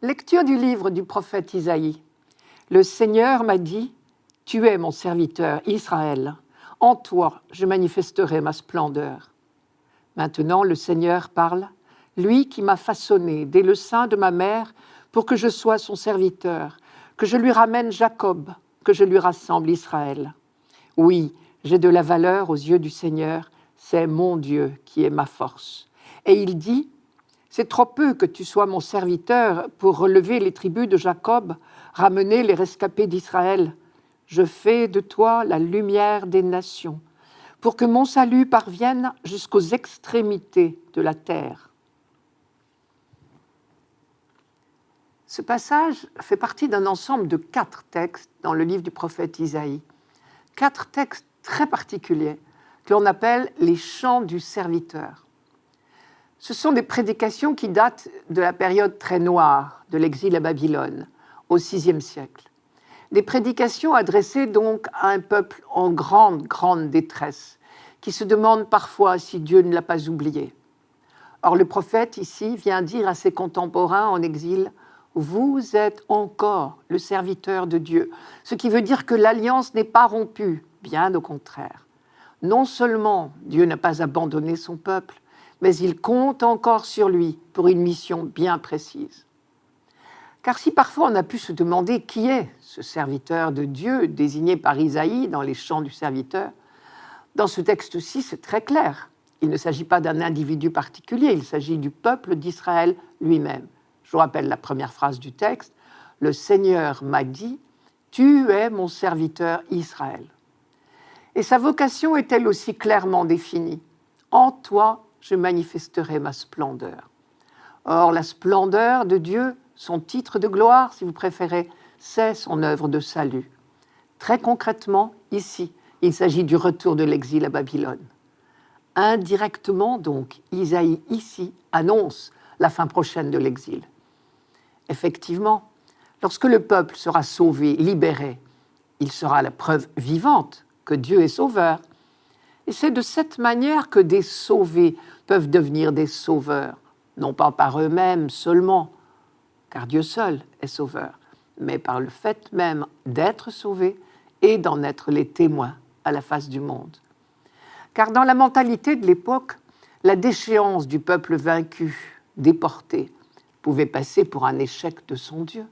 Lecture du livre du prophète Isaïe. Le Seigneur m'a dit, « Tu es mon serviteur, Israël. En toi, je manifesterai ma splendeur. » Maintenant, le Seigneur parle, lui qui m'a façonné dès le sein de ma mère pour que je sois son serviteur, que je lui ramène Jacob, que je lui rassemble Israël. Oui, j'ai de la valeur aux yeux du Seigneur, c'est mon Dieu qui est ma force. Et il dit, c'est trop peu que tu sois mon serviteur pour relever les tribus de Jacob, ramener les rescapés d'Israël. Je fais de toi la lumière des nations, pour que mon salut parvienne jusqu'aux extrémités de la terre. Ce passage fait partie d'un ensemble de 4 textes dans le livre du prophète Isaïe. 4 textes très particuliers que l'on appelle les chants du serviteur. Ce sont des prédications qui datent de la période très noire de l'exil à Babylone, au VIe siècle. Des prédications adressées donc à un peuple en grande détresse, qui se demande parfois si Dieu ne l'a pas oublié. Or, le prophète, ici, vient dire à ses contemporains en exil, « Vous êtes encore le serviteur de Dieu », ce qui veut dire que l'alliance n'est pas rompue, bien au contraire. Non seulement Dieu n'a pas abandonné son peuple, mais il compte encore sur lui pour une mission bien précise. Car si parfois on a pu se demander qui est ce serviteur de Dieu désigné par Isaïe dans les chants du serviteur, dans ce texte-ci, c'est très clair. Il ne s'agit pas d'un individu particulier, il s'agit du peuple d'Israël lui-même. Je vous rappelle la première phrase du texte. « Le Seigneur m'a dit, tu es mon serviteur Israël. » Et sa vocation est elle aussi clairement définie. « En toi, je manifesterai ma splendeur. » Or, la splendeur de Dieu, son titre de gloire, si vous préférez, c'est son œuvre de salut. Très concrètement, ici, il s'agit du retour de l'exil à Babylone. Indirectement, donc, Isaïe, ici, annonce la fin prochaine de l'exil. Effectivement, lorsque le peuple sera sauvé, libéré, il sera la preuve vivante que Dieu est sauveur. Et c'est de cette manière que des sauvés peuvent devenir des sauveurs, non pas par eux-mêmes seulement, car Dieu seul est sauveur, mais par le fait même d'être sauvés et d'en être les témoins à la face du monde. Car dans la mentalité de l'époque, la déchéance du peuple vaincu, déporté, pouvait passer pour un échec de son Dieu.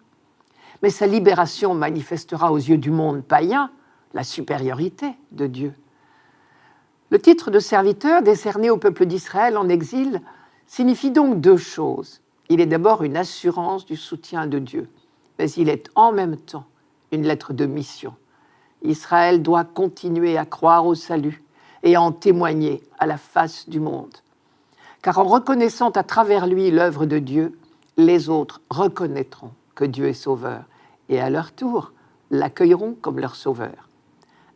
Mais sa libération manifestera aux yeux du monde païen la supériorité de Dieu. Le titre de serviteur décerné au peuple d'Israël en exil signifie donc 2 choses. Il est d'abord une assurance du soutien de Dieu, mais il est en même temps une lettre de mission. Israël doit continuer à croire au salut et à en témoigner à la face du monde. Car en reconnaissant à travers lui l'œuvre de Dieu, les autres reconnaîtront que Dieu est sauveur et à leur tour l'accueilleront comme leur sauveur.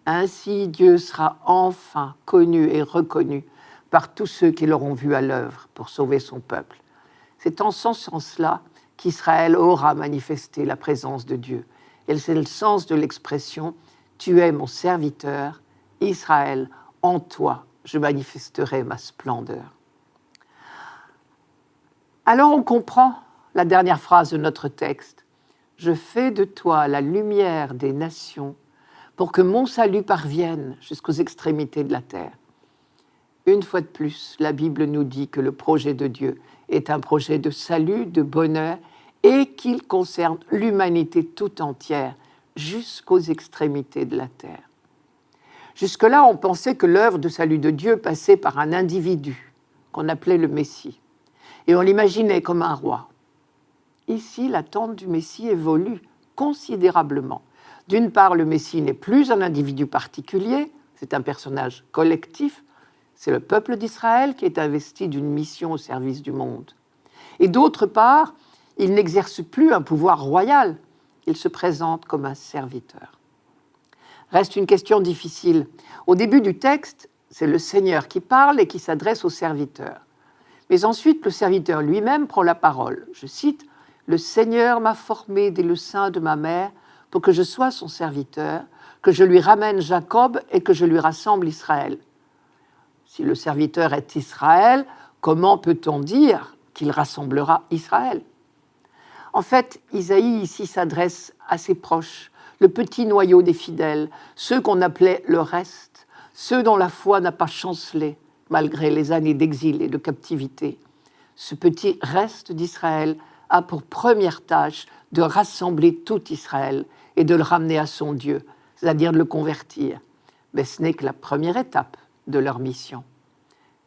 Ainsi, Dieu sera enfin connu et reconnu par tous ceux qui l'auront vu à l'œuvre pour sauver son peuple. C'est en ce sens-là qu'Israël aura manifesté la présence de Dieu. Et c'est le sens de l'expression « Tu es mon serviteur, Israël, en toi je manifesterai ma splendeur. » Alors on comprend la dernière phrase de notre texte. « Je fais de toi la lumière des nations pour que mon salut parvienne jusqu'aux extrémités de la terre. » Une fois de plus, la Bible nous dit que le projet de Dieu est un projet de salut, de bonheur, et qu'il concerne l'humanité tout entière jusqu'aux extrémités de la terre. Jusque-là, on pensait que l'œuvre de salut de Dieu passait par un individu, qu'on appelait le Messie, et on l'imaginait comme un roi. Ici, l'attente du Messie évolue considérablement. D'une part, le Messie n'est plus un individu particulier, c'est un personnage collectif, c'est le peuple d'Israël qui est investi d'une mission au service du monde. Et d'autre part, il n'exerce plus un pouvoir royal, il se présente comme un serviteur. Reste une question difficile. Au début du texte, c'est le Seigneur qui parle et qui s'adresse au serviteur. Mais ensuite, le serviteur lui-même prend la parole. Je cite, « Le Seigneur m'a formé dès le sein de ma mère pour que je sois son serviteur, que je lui ramène Jacob et que je lui rassemble Israël. » Si le serviteur est Israël, comment peut-on dire qu'il rassemblera Israël ? En fait, Isaïe ici s'adresse à ses proches, le petit noyau des fidèles, ceux qu'on appelait le reste, ceux dont la foi n'a pas chancelé malgré les années d'exil et de captivité. Ce petit reste d'Israël a pour première tâche de rassembler tout Israël et de le ramener à son Dieu, c'est-à-dire de le convertir. Mais ce n'est que la première étape de leur mission.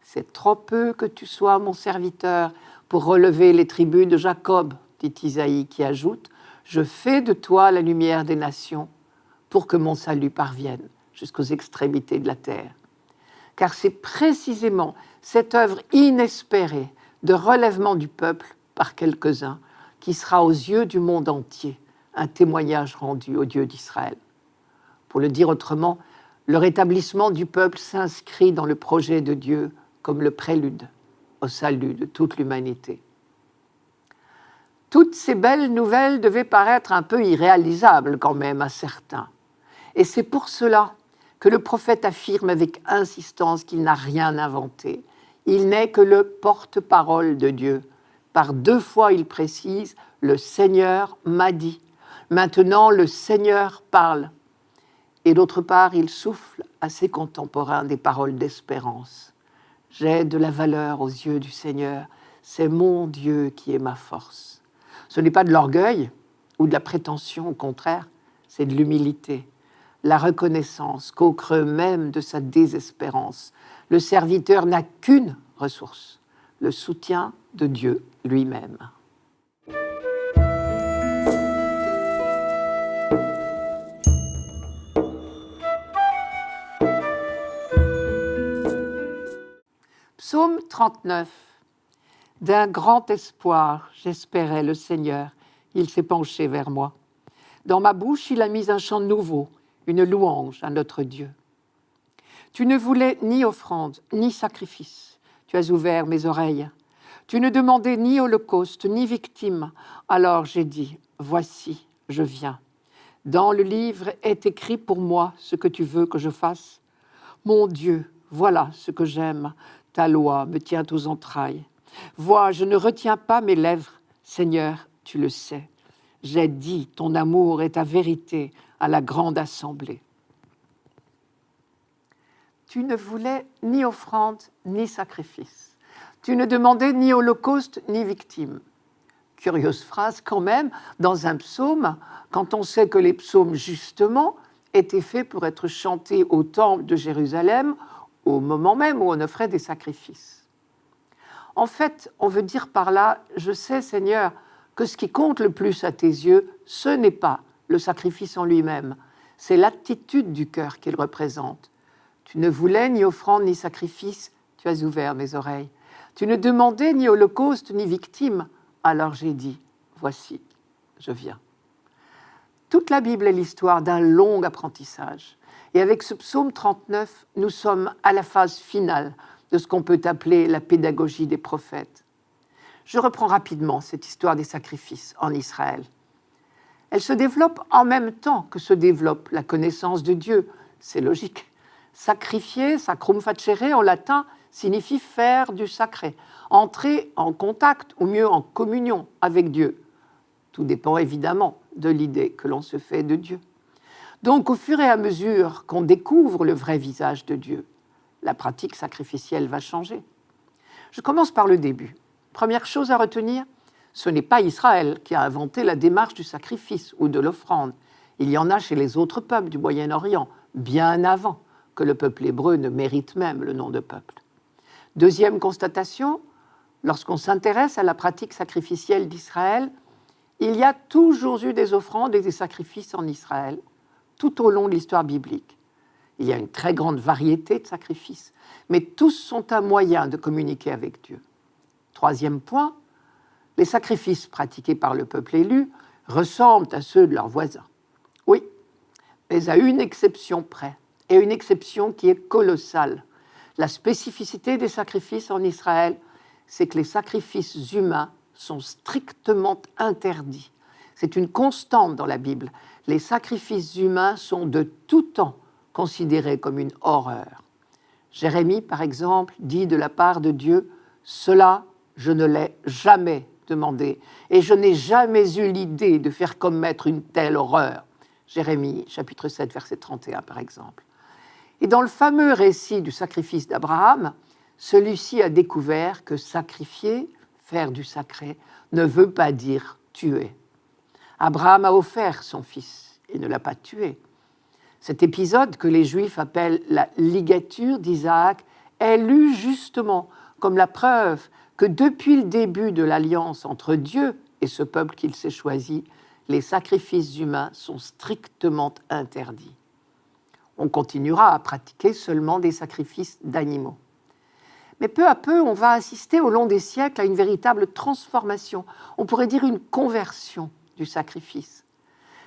C'est trop peu que tu sois mon serviteur pour relever les tribus de Jacob, dit Isaïe, qui ajoute « Je fais de toi la lumière des nations pour que mon salut parvienne jusqu'aux extrémités de la terre. » Car c'est précisément cette œuvre inespérée de relèvement du peuple par quelques-uns qui sera aux yeux du monde entier un témoignage rendu au Dieu d'Israël. Pour le dire autrement, le rétablissement du peuple s'inscrit dans le projet de Dieu comme le prélude au salut de toute l'humanité. Toutes ces belles nouvelles devaient paraître un peu irréalisables quand même à certains. Et c'est pour cela que le prophète affirme avec insistance qu'il n'a rien inventé. Il n'est que le porte-parole de Dieu. Par 2 fois, il précise « Le Seigneur m'a dit ». Maintenant, le Seigneur parle. Et d'autre part, il souffle à ses contemporains des paroles d'espérance. « J'ai de la valeur aux yeux du Seigneur. C'est mon Dieu qui est ma force. » Ce n'est pas de l'orgueil ou de la prétention, au contraire, c'est de l'humilité. La reconnaissance qu'au creux même de sa désespérance, le serviteur n'a qu'une ressource, le soutien de Dieu lui-même. Psaume 39. D'un grand espoir, j'espérais le Seigneur, il s'est penché vers moi. Dans ma bouche, il a mis un chant nouveau, une louange à notre Dieu. Tu ne voulais ni offrande, ni sacrifice. Tu as ouvert mes oreilles. Tu ne demandais ni holocauste, ni victime. Alors j'ai dit, voici, je viens. Dans le livre est écrit pour moi ce que tu veux que je fasse. Mon Dieu, voilà ce que j'aime. Ta loi me tient aux entrailles. Vois, je ne retiens pas mes lèvres. Seigneur, tu le sais. J'ai dit, ton amour et ta vérité à la grande assemblée. Tu ne voulais ni offrande, ni sacrifice. Tu ne demandais ni holocauste, ni victime. Curieuse phrase quand même, dans un psaume, quand on sait que les psaumes, justement, étaient faits pour être chantés au temple de Jérusalem, au moment même où on offrait des sacrifices. En fait, on veut dire par là, je sais, Seigneur, que ce qui compte le plus à tes yeux, ce n'est pas le sacrifice en lui-même, c'est l'attitude du cœur qu'il représente. Tu ne voulais ni offrande ni sacrifice, tu as ouvert mes oreilles. Tu ne demandais ni holocauste ni victime, alors j'ai dit, voici, je viens. Toute la Bible est l'histoire d'un long apprentissage. Et avec ce psaume 39, nous sommes à la phase finale de ce qu'on peut appeler la pédagogie des prophètes. Je reprends rapidement cette histoire des sacrifices en Israël. Elle se développe en même temps que se développe la connaissance de Dieu. C'est logique. Sacrifier, sacrum facere en latin, signifie faire du sacré, entrer en contact, ou mieux en communion avec Dieu. Tout dépend évidemment de l'idée que l'on se fait de Dieu. Donc, au fur et à mesure qu'on découvre le vrai visage de Dieu, la pratique sacrificielle va changer. Je commence par le début. Première chose à retenir, ce n'est pas Israël qui a inventé la démarche du sacrifice ou de l'offrande. Il y en a chez les autres peuples du Moyen-Orient, bien avant que le peuple hébreu ne mérite même le nom de peuple. Deuxième constatation, lorsqu'on s'intéresse à la pratique sacrificielle d'Israël, il y a toujours eu des offrandes et des sacrifices en Israël, tout au long de l'histoire biblique. Il y a une très grande variété de sacrifices, mais tous sont un moyen de communiquer avec Dieu. Troisième point, les sacrifices pratiqués par le peuple élu ressemblent à ceux de leurs voisins. Oui, mais à une exception près, et une exception qui est colossale. La spécificité des sacrifices en Israël, c'est que les sacrifices humains sont strictement interdits. C'est une constante dans la Bible. Les sacrifices humains sont de tout temps considérés comme une horreur. Jérémie, par exemple, dit de la part de Dieu « Cela, je ne l'ai jamais demandé, et je n'ai jamais eu l'idée de faire commettre une telle horreur. Jérémie, chapitre 7, verset 31, par exemple. Et dans le fameux récit du sacrifice d'Abraham, celui-ci a découvert que sacrifier, faire du sacré, ne veut pas dire tuer. Abraham a offert son fils et ne l'a pas tué. Cet épisode que les Juifs appellent la ligature d'Isaac est lu justement comme la preuve que depuis le début de l'alliance entre Dieu et ce peuple qu'il s'est choisi, les sacrifices humains sont strictement interdits. On continuera à pratiquer seulement des sacrifices d'animaux. Mais peu à peu, on va assister au long des siècles à une véritable transformation, on pourrait dire une conversion du sacrifice.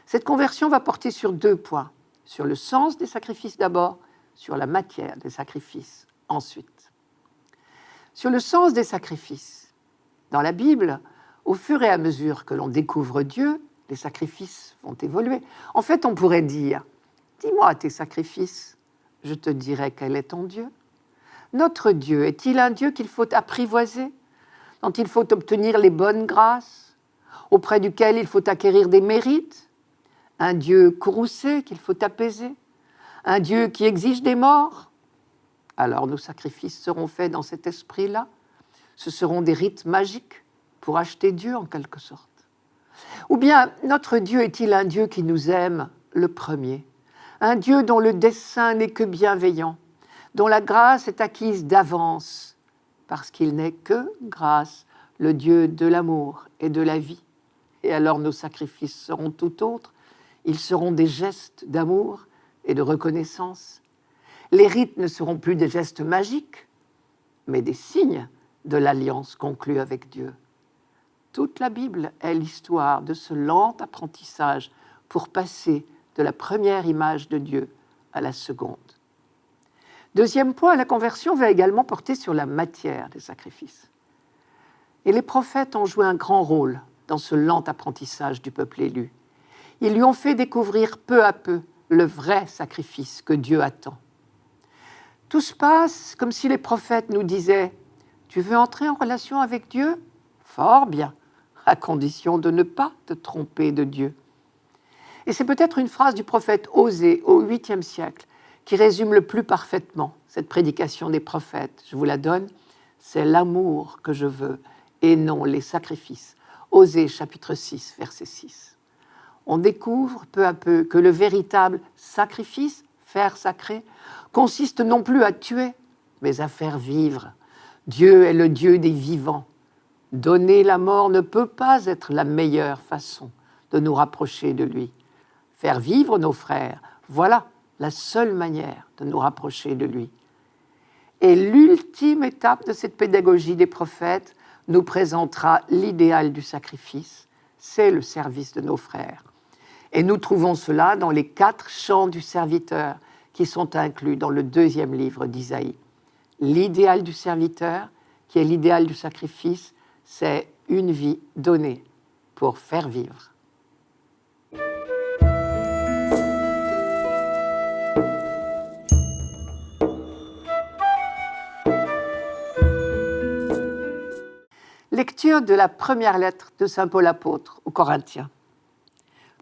Cette conversion va porter sur 2 points, sur le sens des sacrifices d'abord, sur la matière des sacrifices ensuite. Sur le sens des sacrifices, dans la Bible, au fur et à mesure que l'on découvre Dieu, les sacrifices vont évoluer. En fait, on pourrait dire, dis-moi tes sacrifices, je te dirai quel est ton Dieu. Notre Dieu est-il un Dieu qu'il faut apprivoiser, dont il faut obtenir les bonnes grâces, auprès duquel il faut acquérir des mérites, un Dieu courroucé qu'il faut apaiser, un Dieu qui exige des morts? Alors nos sacrifices seront faits dans cet esprit-là. Ce seront des rites magiques pour acheter Dieu en quelque sorte. Ou bien notre Dieu est-il un Dieu qui nous aime le premier, un Dieu dont le dessein n'est que bienveillant, dont la grâce est acquise d'avance, parce qu'il n'est que grâce, le Dieu de l'amour et de la vie. Et alors nos sacrifices seront tout autres, ils seront des gestes d'amour et de reconnaissance. Les rites ne seront plus des gestes magiques, mais des signes de l'alliance conclue avec Dieu. Toute la Bible est l'histoire de ce lent apprentissage pour passer de la première image de Dieu à la seconde. Deuxième point, la conversion va également porter sur la matière des sacrifices. Et les prophètes ont joué un grand rôle dans ce lent apprentissage du peuple élu. Ils lui ont fait découvrir peu à peu le vrai sacrifice que Dieu attend. Tout se passe comme si les prophètes nous disaient « Tu veux entrer en relation avec Dieu ? Fort bien, à condition de ne pas te tromper de Dieu. » Et c'est peut-être une phrase du prophète Osée au 8e siècle qui résume le plus parfaitement cette prédication des prophètes. Je vous la donne. C'est l'amour que je veux et non les sacrifices. Osée chapitre 6, verset 6. On découvre peu à peu que le véritable sacrifice, faire sacré, consiste non plus à tuer, mais à faire vivre. Dieu est le Dieu des vivants. Donner la mort ne peut pas être la meilleure façon de nous rapprocher de lui. Faire vivre nos frères, voilà la seule manière de nous rapprocher de lui. Et l'ultime étape de cette pédagogie des prophètes nous présentera l'idéal du sacrifice, c'est le service de nos frères. Et nous trouvons cela dans les 4 chants du serviteur qui sont inclus dans le 2e livre d'Isaïe. L'idéal du serviteur, qui est l'idéal du sacrifice, c'est une vie donnée pour faire vivre. Lecture de la première lettre de saint Paul apôtre aux Corinthiens.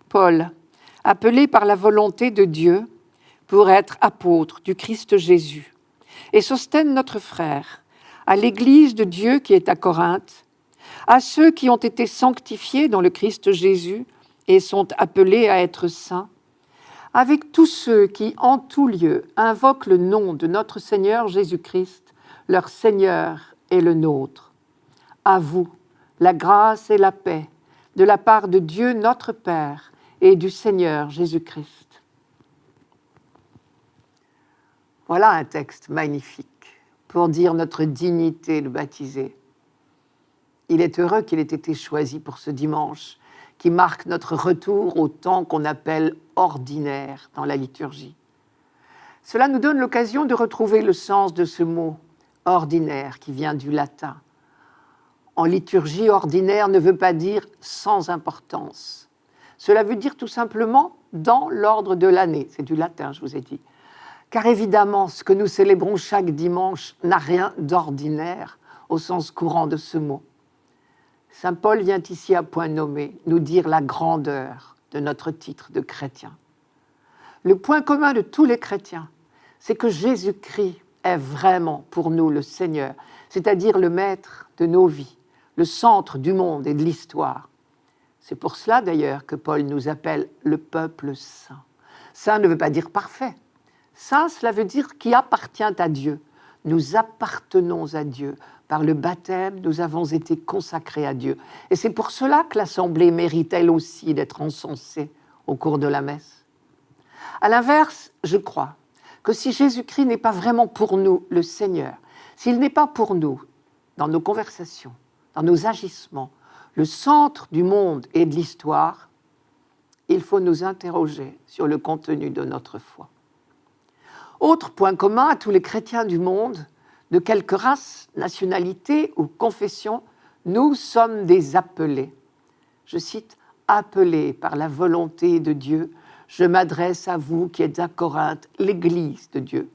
Paul, appelé par la volonté de Dieu pour être apôtre du Christ Jésus, et Sosthène notre frère, à l'Église de Dieu qui est à Corinthe, à ceux qui ont été sanctifiés dans le Christ Jésus et sont appelés à être saints, avec tous ceux qui, en tout lieu, invoquent le nom de notre Seigneur Jésus-Christ, leur Seigneur et le nôtre. À vous, la grâce et la paix de la part de Dieu notre Père et du Seigneur Jésus-Christ. Voilà un texte magnifique pour dire notre dignité de baptisé. Il est heureux qu'il ait été choisi pour ce dimanche qui marque notre retour au temps qu'on appelle ordinaire dans la liturgie. Cela nous donne l'occasion de retrouver le sens de ce mot ordinaire qui vient du latin. En liturgie, ordinaire ne veut pas dire sans importance. Cela veut dire tout simplement dans l'ordre de l'année. C'est du latin, je vous ai dit. Car évidemment, ce que nous célébrons chaque dimanche n'a rien d'ordinaire au sens courant de ce mot. Saint Paul vient ici à point nommé nous dire la grandeur de notre titre de chrétien. Le point commun de tous les chrétiens, c'est que Jésus-Christ est vraiment pour nous le Seigneur, c'est-à-dire le maître de nos vies, le centre du monde et de l'histoire. C'est pour cela d'ailleurs que Paul nous appelle le peuple saint. Saint ne veut pas dire parfait. Saint, cela veut dire qui appartient à Dieu. Nous appartenons à Dieu. Par le baptême, nous avons été consacrés à Dieu. Et c'est pour cela que l'Assemblée mérite elle aussi d'être encensée au cours de la messe. À l'inverse, je crois que si Jésus-Christ n'est pas vraiment pour nous le Seigneur, s'il n'est pas pour nous, dans nos conversations, dans nos agissements, le centre du monde et de l'histoire, il faut nous interroger sur le contenu de notre foi. Autre point commun à tous les chrétiens du monde, de quelque race, nationalité ou confession, nous sommes des appelés. Je cite, « Appelés par la volonté de Dieu, je m'adresse à vous qui êtes à Corinthe, l'Église de Dieu. »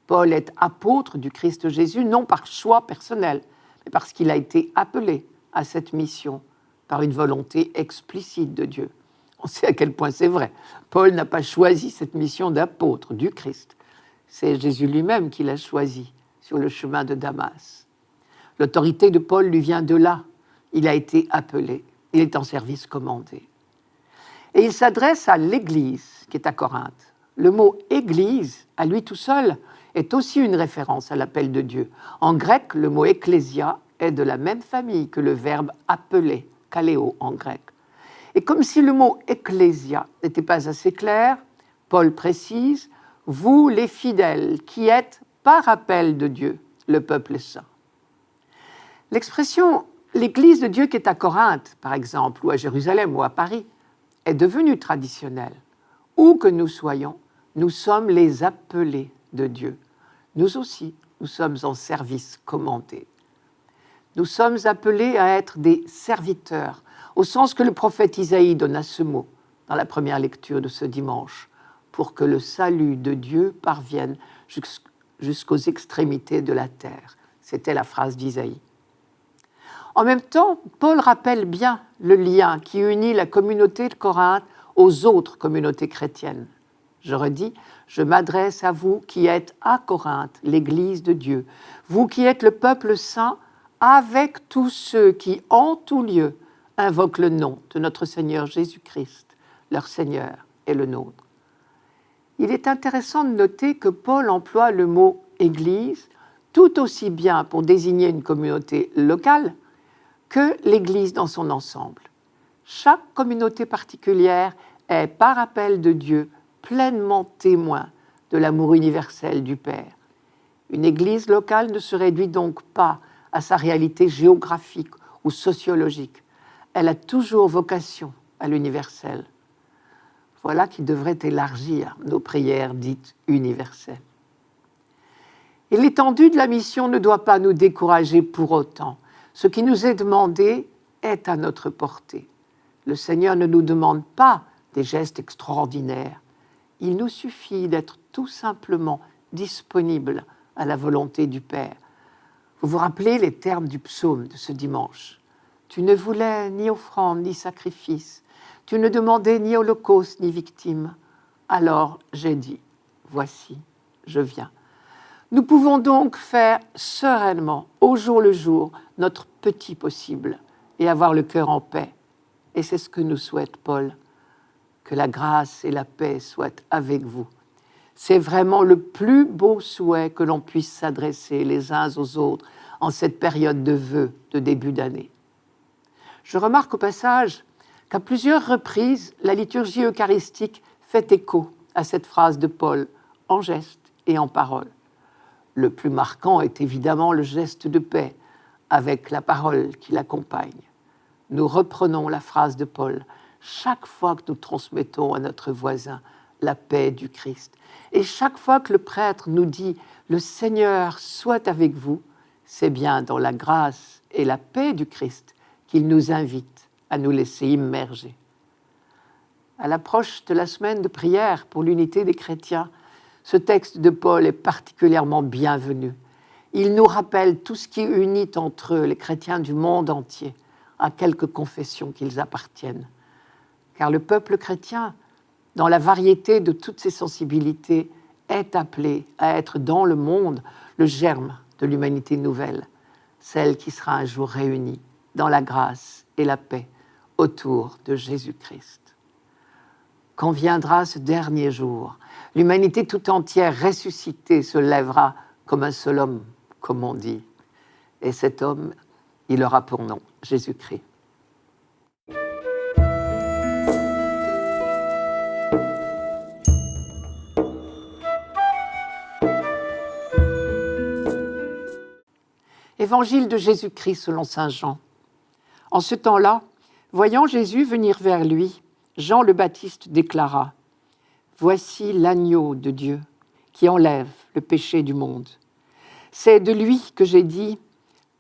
Paul est apôtre du Christ Jésus, non par choix personnel, mais parce qu'il a été appelé à cette mission par une volonté explicite de Dieu. On sait à quel point c'est vrai. Paul n'a pas choisi cette mission d'apôtre du Christ. C'est Jésus lui-même qui l'a choisi sur le chemin de Damas. L'autorité de Paul lui vient de là. Il a été appelé. Il est en service commandé. Et il s'adresse à l'Église qui est à Corinthe. Le mot « Église », à lui tout seul, est aussi une référence à l'appel de Dieu. En grec, le mot « ecclésia » est de la même famille que le verbe « appeler », « kaléo » en grec. Et comme si le mot « ecclésia » n'était pas assez clair, Paul précise « vous les fidèles qui êtes par appel de Dieu, le peuple saint ». L'expression « l'Église de Dieu qui est à Corinthe », par exemple, ou à Jérusalem ou à Paris, est devenue traditionnelle. Où que nous soyons, nous sommes les appelés de Dieu. Nous aussi, nous sommes en service commandé. Nous sommes appelés à être des serviteurs, au sens que le prophète Isaïe donne à ce mot dans la première lecture de ce dimanche, pour que le salut de Dieu parvienne jusqu'aux extrémités de la terre. C'était la phrase d'Isaïe. En même temps, Paul rappelle bien le lien qui unit la communauté de Corinthe aux autres communautés chrétiennes. Je redis, je m'adresse à vous qui êtes à Corinthe, l'Église de Dieu, vous qui êtes le peuple saint, avec tous ceux qui, en tout lieu, invoquent le nom de notre Seigneur Jésus-Christ, leur Seigneur et le nôtre. Il est intéressant de noter que Paul emploie le mot « Église » tout aussi bien pour désigner une communauté locale que l'Église dans son ensemble. Chaque communauté particulière est, par appel de Dieu, pleinement témoin de l'amour universel du Père. Une Église locale ne se réduit donc pas à sa réalité géographique ou sociologique. Elle a toujours vocation à l'universel. Voilà qui devrait élargir nos prières dites universelles. Et l'étendue de la mission ne doit pas nous décourager pour autant. Ce qui nous est demandé est à notre portée. Le Seigneur ne nous demande pas des gestes extraordinaires. Il nous suffit d'être tout simplement disponibles à la volonté du Père. Vous vous rappelez les termes du psaume de ce dimanche. Tu ne voulais ni offrande ni sacrifice. Tu ne demandais ni holocauste ni victime. Alors j'ai dit, voici, je viens. Nous pouvons donc faire sereinement, au jour le jour, notre petit possible et avoir le cœur en paix. Et c'est ce que nous souhaite Paul. Que la grâce et la paix soient avec vous. C'est vraiment le plus beau souhait que l'on puisse s'adresser les uns aux autres en cette période de vœux de début d'année. Je remarque au passage qu'à plusieurs reprises, la liturgie eucharistique fait écho à cette phrase de Paul, en geste et en parole. Le plus marquant est évidemment le geste de paix, avec la parole qui l'accompagne. Nous reprenons la phrase de Paul chaque fois que nous transmettons à notre voisin la paix du Christ. Et chaque fois que le prêtre nous dit « Le Seigneur soit avec vous », c'est bien dans la grâce et la paix du Christ qu'il nous invite à nous laisser immerger. À l'approche de la semaine de prière pour l'unité des chrétiens, ce texte de Paul est particulièrement bienvenu. Il nous rappelle tout ce qui unit entre eux les chrétiens du monde entier, à quelque confession qu'ils appartiennent. Car le peuple chrétien, dans la variété de toutes ses sensibilités, est appelé à être dans le monde le germe de l'humanité nouvelle, celle qui sera un jour réunie dans la grâce et la paix autour de Jésus-Christ. Quand viendra ce dernier jour, l'humanité tout entière ressuscitée se lèvera comme un seul homme, comme on dit. Et cet homme, il aura pour nom Jésus-Christ. Évangile de Jésus-Christ selon saint Jean. En ce temps-là, voyant Jésus venir vers lui, Jean le Baptiste déclara : « Voici l'agneau de Dieu qui enlève le péché du monde. C'est de lui que j'ai dit :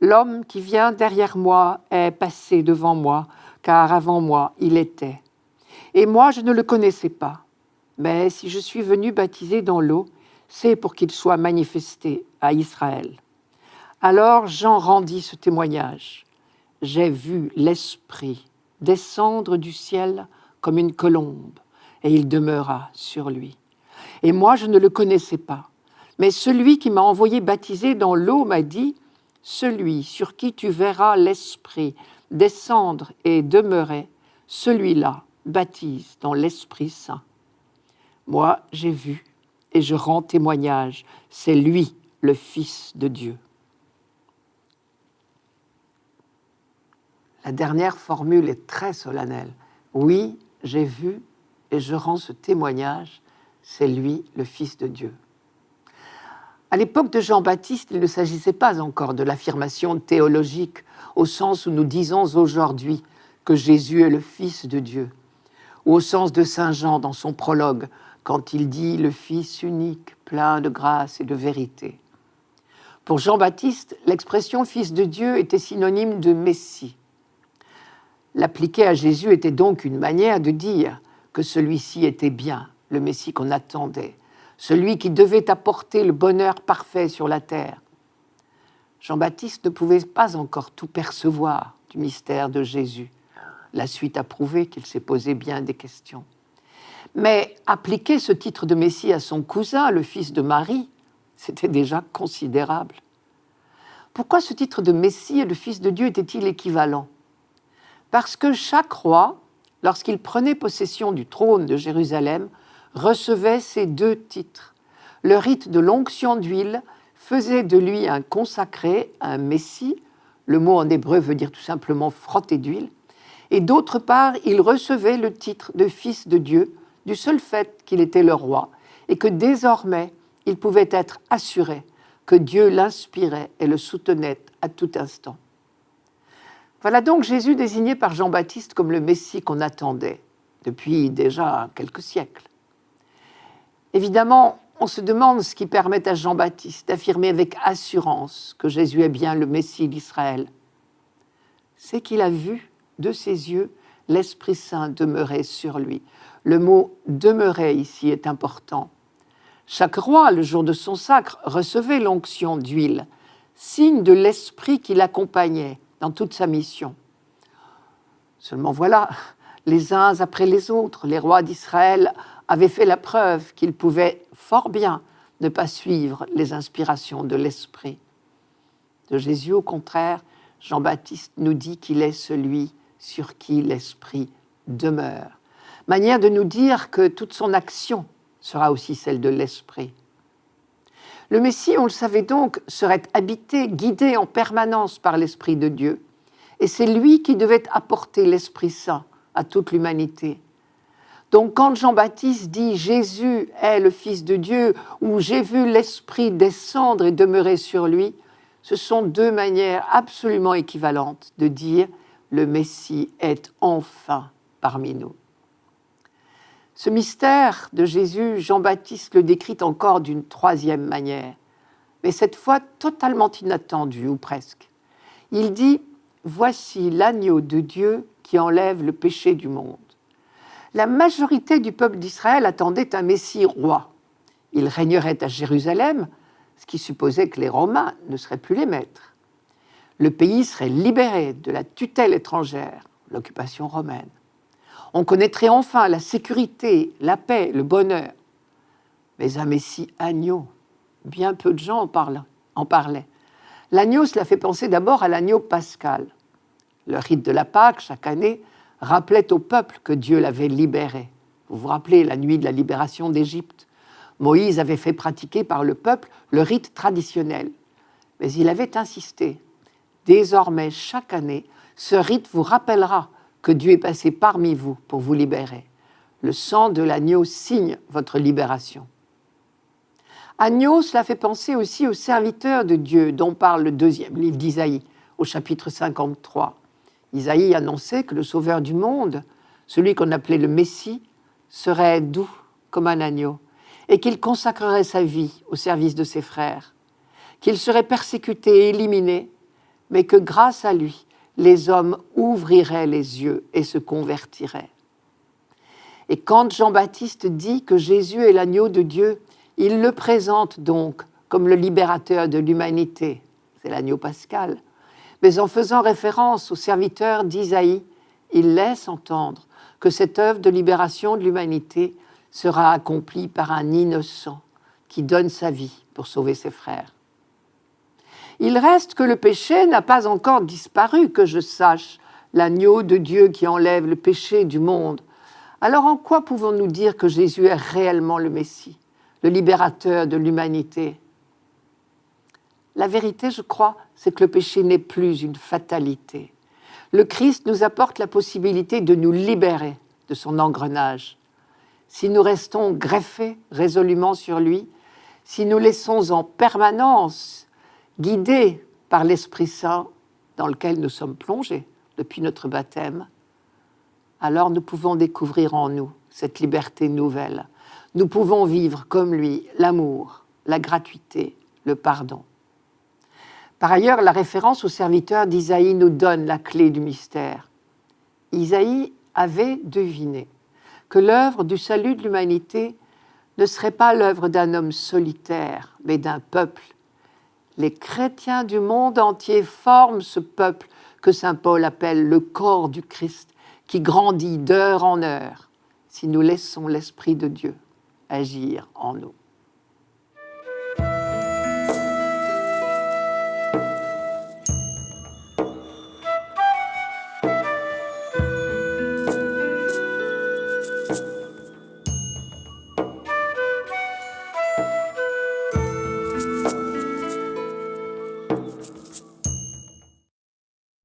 l'homme qui vient derrière moi est passé devant moi, car avant moi il était. Et moi je ne le connaissais pas. Mais si je suis venu baptiser dans l'eau, c'est pour qu'il soit manifesté à Israël. » Alors Jean rendit ce témoignage. « J'ai vu l'Esprit descendre du ciel comme une colombe, et il demeura sur lui. Et moi, je ne le connaissais pas. Mais celui qui m'a envoyé baptiser dans l'eau m'a dit : celui sur qui tu verras l'Esprit descendre et demeurer, celui-là baptise dans l'Esprit Saint. Moi, j'ai vu et je rends témoignage, c'est lui, le Fils de Dieu. » La dernière formule est très solennelle. Oui, j'ai vu et je rends ce témoignage, c'est lui, le Fils de Dieu. À l'époque de Jean-Baptiste, il ne s'agissait pas encore de l'affirmation théologique au sens où nous disons aujourd'hui que Jésus est le Fils de Dieu, ou au sens de saint Jean dans son prologue, quand il dit « le Fils unique, plein de grâce et de vérité ». Pour Jean-Baptiste, l'expression « Fils de Dieu » était synonyme de Messie. L'appliquer à Jésus était donc une manière de dire que celui-ci était bien, le Messie qu'on attendait, celui qui devait apporter le bonheur parfait sur la terre. Jean-Baptiste ne pouvait pas encore tout percevoir du mystère de Jésus. La suite a prouvé qu'il s'est posé bien des questions. Mais appliquer ce titre de Messie à son cousin, le fils de Marie, c'était déjà considérable. Pourquoi ce titre de Messie et de Fils de Dieu était-il équivalent ? Parce que chaque roi, lorsqu'il prenait possession du trône de Jérusalem, recevait ces deux titres. Le rite de l'onction d'huile faisait de lui un consacré, un messie, le mot en hébreu veut dire tout simplement frotter d'huile, et d'autre part, il recevait le titre de fils de Dieu, du seul fait qu'il était le roi, et que désormais, il pouvait être assuré que Dieu l'inspirait et le soutenait à tout instant. Voilà donc Jésus désigné par Jean-Baptiste comme le Messie qu'on attendait depuis déjà quelques siècles. Évidemment, on se demande ce qui permet à Jean-Baptiste d'affirmer avec assurance que Jésus est bien le Messie d'Israël. C'est qu'il a vu de ses yeux l'Esprit Saint demeurer sur lui. Le mot « demeurer » ici est important. Chaque roi, le jour de son sacre, recevait l'onction d'huile, signe de l'Esprit qui l'accompagnait dans toute sa mission. Seulement voilà, les uns après les autres, les rois d'Israël avaient fait la preuve qu'ils pouvaient fort bien ne pas suivre les inspirations de l'Esprit. De Jésus, au contraire, Jean-Baptiste nous dit qu'il est celui sur qui l'Esprit demeure. Manière de nous dire que toute son action sera aussi celle de l'Esprit. Le Messie, on le savait donc, serait habité, guidé en permanence par l'Esprit de Dieu. Et c'est lui qui devait apporter l'Esprit Saint à toute l'humanité. Donc quand Jean-Baptiste dit « Jésus est le Fils de Dieu » ou « J'ai vu l'Esprit descendre et demeurer sur lui », ce sont deux manières absolument équivalentes de dire « Le Messie est enfin parmi nous ». Ce mystère de Jésus, Jean-Baptiste le décrit encore d'une troisième manière, mais cette fois totalement inattendue, ou presque. Il dit « Voici l'agneau de Dieu qui enlève le péché du monde ». La majorité du peuple d'Israël attendait un Messie roi. Il régnerait à Jérusalem, ce qui supposait que les Romains ne seraient plus les maîtres. Le pays serait libéré de la tutelle étrangère, l'occupation romaine. On connaîtrait enfin la sécurité, la paix, le bonheur. Mais un Messie agneau, bien peu de gens en parlaient. L'agneau, cela fait penser d'abord à l'agneau pascal. Le rite de la Pâque, chaque année, rappelait au peuple que Dieu l'avait libéré. Vous vous rappelez la nuit de la libération d'Égypte. Moïse avait fait pratiquer par le peuple le rite traditionnel. Mais il avait insisté. Désormais, chaque année, ce rite vous rappellera que Dieu est passé parmi vous pour vous libérer. Le sang de l'agneau signe votre libération. Agneau, cela fait penser aussi aux serviteurs de Dieu dont parle le 2e livre d'Isaïe, au chapitre 53. Isaïe annonçait que le sauveur du monde, celui qu'on appelait le Messie, serait doux comme un agneau et qu'il consacrerait sa vie au service de ses frères, qu'il serait persécuté et éliminé, mais que grâce à lui, les hommes ouvriraient les yeux et se convertiraient. Et quand Jean-Baptiste dit que Jésus est l'agneau de Dieu, il le présente donc comme le libérateur de l'humanité, c'est l'agneau pascal. Mais en faisant référence aux serviteurs d'Isaïe, il laisse entendre que cette œuvre de libération de l'humanité sera accomplie par un innocent qui donne sa vie pour sauver ses frères. Il reste que le péché n'a pas encore disparu, que je sache, l'agneau de Dieu qui enlève le péché du monde. Alors en quoi pouvons-nous dire que Jésus est réellement le Messie, le libérateur de l'humanité ? La vérité, je crois, c'est que le péché n'est plus une fatalité. Le Christ nous apporte la possibilité de nous libérer de son engrenage. Si nous restons greffés résolument sur lui, si nous laissons en permanence guidés par l'Esprit Saint dans lequel nous sommes plongés depuis notre baptême, alors nous pouvons découvrir en nous cette liberté nouvelle. Nous pouvons vivre comme lui l'amour, la gratuité, le pardon. Par ailleurs, la référence au serviteur d'Isaïe nous donne la clé du mystère. Isaïe avait deviné que l'œuvre du salut de l'humanité ne serait pas l'œuvre d'un homme solitaire, mais d'un peuple. Les chrétiens du monde entier forment ce peuple que saint Paul appelle le corps du Christ, qui grandit d'heure en heure, si nous laissons l'Esprit de Dieu agir en nous.